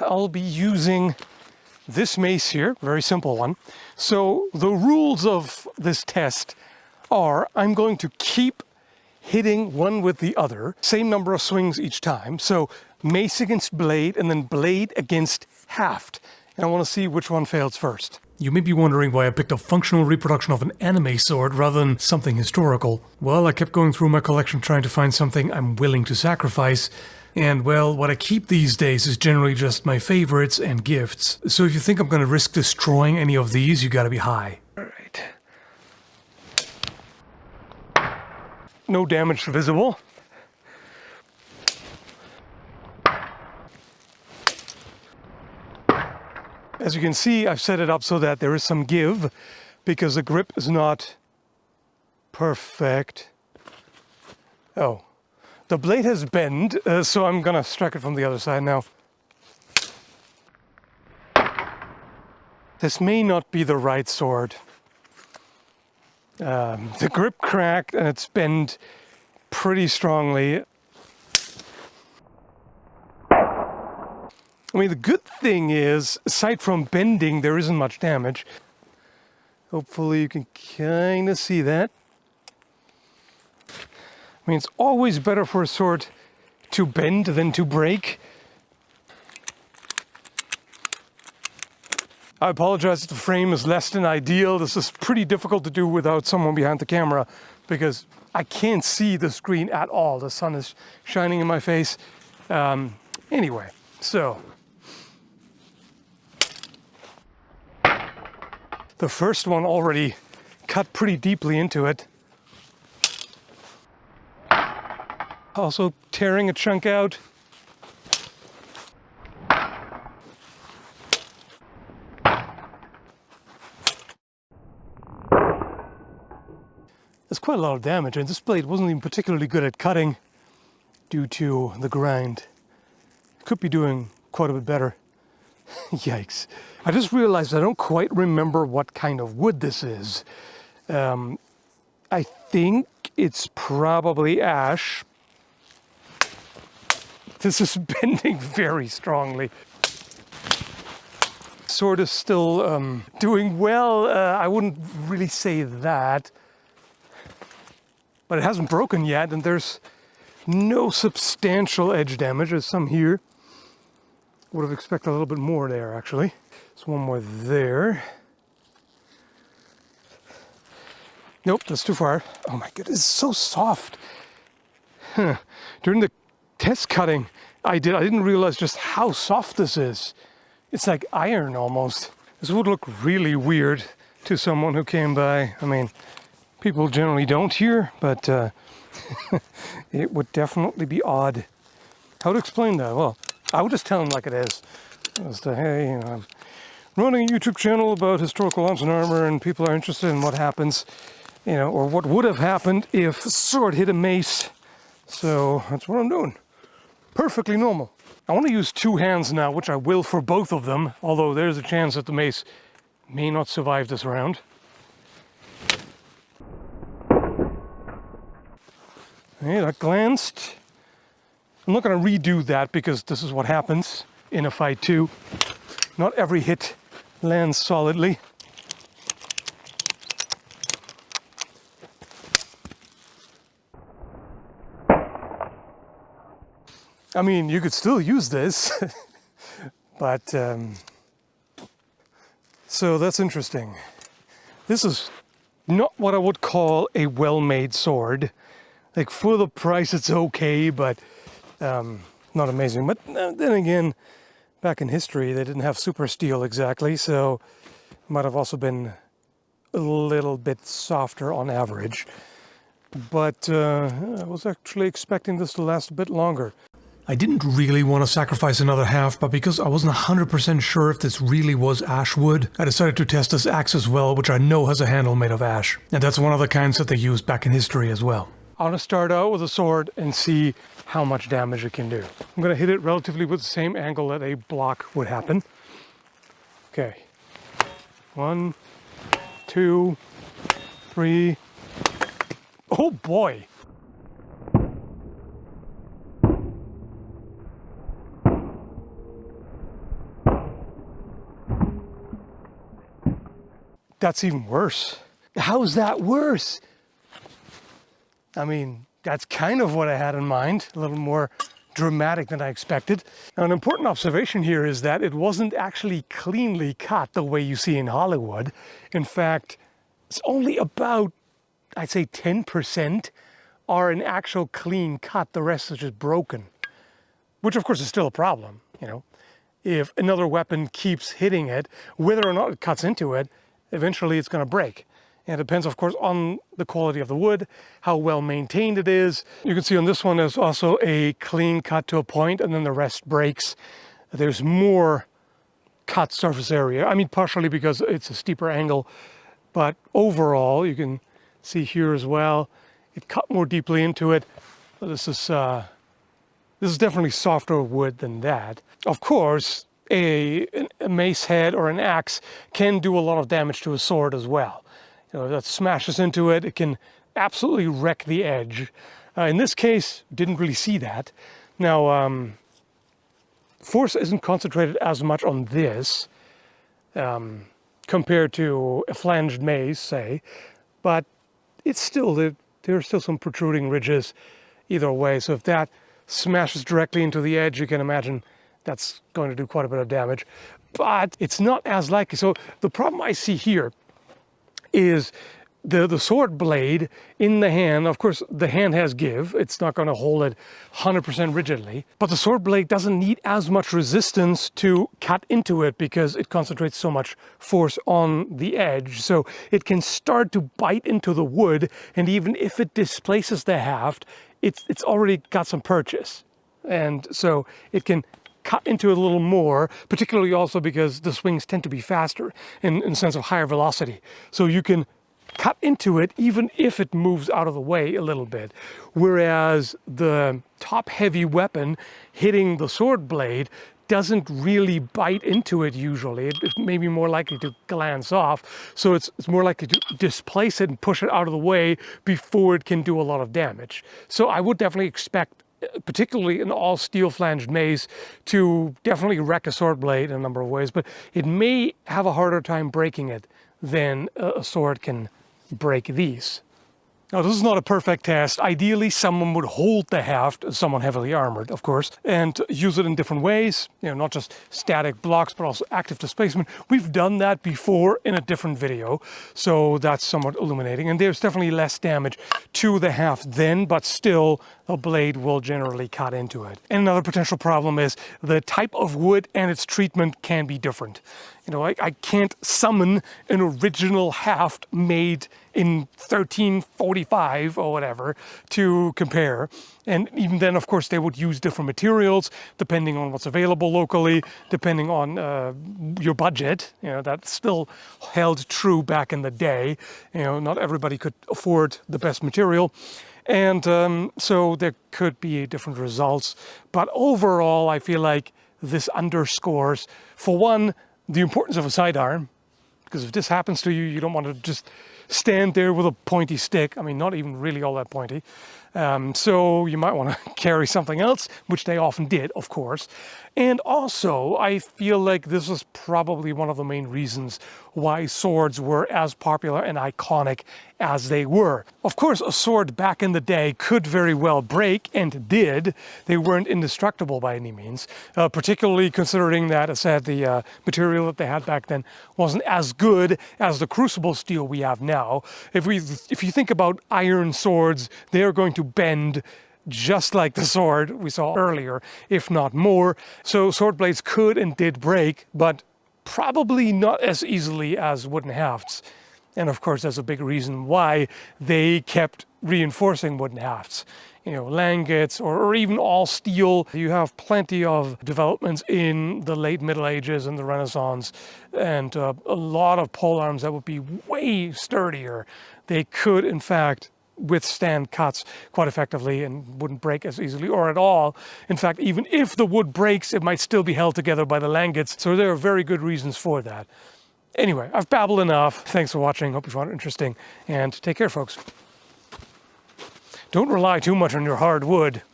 I'll be using this mace here, very simple one. So the rules of this test are I'm going to keep hitting one with the other, same number of swings each time. So mace against blade and then blade against haft. And I want to see which one fails first. You may be wondering why I picked a functional reproduction of an anime sword rather than something historical. Well, I kept going through my collection trying to find something I'm willing to sacrifice. And well, what I keep these days is generally just my favorites and gifts. So if you think I'm going to risk destroying any of these, you gotta be high. Alright. No damage visible. As you can see, I've set it up so that there is some give because the grip is not perfect. Oh, the blade has bent, so I'm gonna strike it from the other side now. This may not be the right sword. The grip cracked and it's bent pretty strongly. I mean, the good thing is, aside from bending, there isn't much damage. Hopefully you can kind of see that. I mean, it's always better for a sword to bend than to break. I apologize if the frame is less than ideal. This is pretty difficult to do without someone behind the camera because I can't see the screen at all. The sun is shining in my face. Anyway, so the first one already cut pretty deeply into it. Also tearing a chunk out. There's quite a lot of damage, and this blade wasn't even particularly good at cutting due to the grind. It could be doing quite a bit better. Yikes. I just realized I don't quite remember what kind of wood this is. I think it's probably ash. This is bending very strongly. Sword is still doing well. I wouldn't really say that. But it hasn't broken yet, and there's no substantial edge damage. There's some here. Would have expected a little bit more there, actually. There's one more there. Nope, that's too far. Oh my goodness, it's so soft. Huh. During the test cutting I didn't realize just how soft this is. It's like iron almost. This would look really weird to someone who came by. I mean, people generally don't here, but it would definitely be odd. How to explain that? Well, I would just tell them like it is. As to, hey, you know, I'm running a YouTube channel about historical arms and armor, and people are interested in what happens, you know, or what would have happened if a sword hit a mace. So that's what I'm doing. Perfectly normal. I want to use two hands now, which I will for both of them, although there's a chance that the mace may not survive this round. Okay, that glanced. I'm not going to redo that because this is what happens in a fight too. Not every hit lands solidly. I mean, you could still use this, but so that's interesting. This is not what I would call a well-made sword. Like, for the price, it's okay, but not amazing. But then again, back in history, they didn't have super steel exactly, so it might have also been a little bit softer on average. But I was actually expecting this to last a bit longer. I didn't really want to sacrifice another half, but because I wasn't 100% sure if this really was ash wood, I decided to test this axe as well, which I know has a handle made of ash. And that's one of the kinds that they used back in history as well. I want to start out with a sword and see how much damage it can do. I'm going to hit it relatively with the same angle that a block would happen. Okay. 1, 2, 3. Oh boy! That's even worse. How's that worse? I mean, that's kind of what I had in mind, a little more dramatic than I expected. Now, an important observation here is that it wasn't actually cleanly cut the way you see in Hollywood. In fact, it's only about, I'd say 10% are an actual clean cut. The rest is just broken, which of course is still a problem, you know. If another weapon keeps hitting it, whether or not it cuts into it, eventually it's going to break. And it depends, of course, on the quality of the wood, how well maintained it is. You can see on this one there's also a clean cut to a point, and then the rest breaks. There's more cut surface area. I mean, partially because it's a steeper angle, but overall, you can see here as well, it cut more deeply into it. This is definitely softer wood than that. Of course, a mace head or an axe can do a lot of damage to a sword as well. You know, if that smashes into it, it can absolutely wreck the edge. In this case, didn't really see that. Now, force isn't concentrated as much on this compared to a flanged mace, say, but it's still, there are still some protruding ridges either way. So if that smashes directly into the edge, you can imagine that's going to do quite a bit of damage, but it's not as likely. So the problem I see here is the sword blade in the hand. Of course, the hand has give. It's not going to hold it 100% rigidly, but the sword blade doesn't need as much resistance to cut into it because it concentrates so much force on the edge. So it can start to bite into the wood, and even if it displaces the haft, it's already got some purchase. And so it can cut into it a little more, particularly also because the swings tend to be faster in the sense of higher velocity. So you can cut into it even if it moves out of the way a little bit. Whereas the top-heavy weapon hitting the sword blade doesn't really bite into it usually. It may be more likely to glance off, so it's more likely to displace it and push it out of the way before it can do a lot of damage. So I would definitely expect, particularly an all-steel flanged mace, to definitely wreck a sword blade in a number of ways, but it may have a harder time breaking it than a sword can break these. Now, this is not a perfect test. Ideally, someone would hold the haft, someone heavily armored, of course, and use it in different ways, you know, not just static blocks, but also active displacement. We've done that before in a different video, so that's somewhat illuminating. And there's definitely less damage to the haft then, but still, a blade will generally cut into it. And another potential problem is the type of wood and its treatment can be different. You know, I can't summon an original haft made in 1345 or whatever to compare. And even then, of course, they would use different materials depending on what's available locally, depending on your budget. You know, that still held true back in the day. You know, not everybody could afford the best material. And so there could be different results. But overall, I feel like this underscores, for one, the importance of a sidearm, because if this happens to you, you don't want to just stand there with a pointy stick. I mean, not even really all that pointy. So you might want to carry something else, which they often did, of course. And also, I feel like this is probably one of the main reasons why swords were as popular and iconic as they were. Of course, a sword back in the day could very well break, and did. They weren't indestructible by any means, particularly considering that, as I said, the material that they had back then wasn't as good as the crucible steel we have now. If you think about iron swords, they're going to bend just like the sword we saw earlier, if not more. So sword blades could and did break, but probably not as easily as wooden hafts. And of course, that's a big reason why they kept reinforcing wooden hafts. You know, langets or even all steel. You have plenty of developments in the late Middle Ages and the Renaissance, and a lot of polearms that would be way sturdier. They could, in fact, withstand cuts quite effectively and wouldn't break as easily or at all. In fact, even if the wood breaks, it might still be held together by the langets. So there are very good reasons for that. Anyway, I've babbled enough. Thanks for watching. Hope you found it interesting, and take care, folks. Don't rely too much on your hard wood.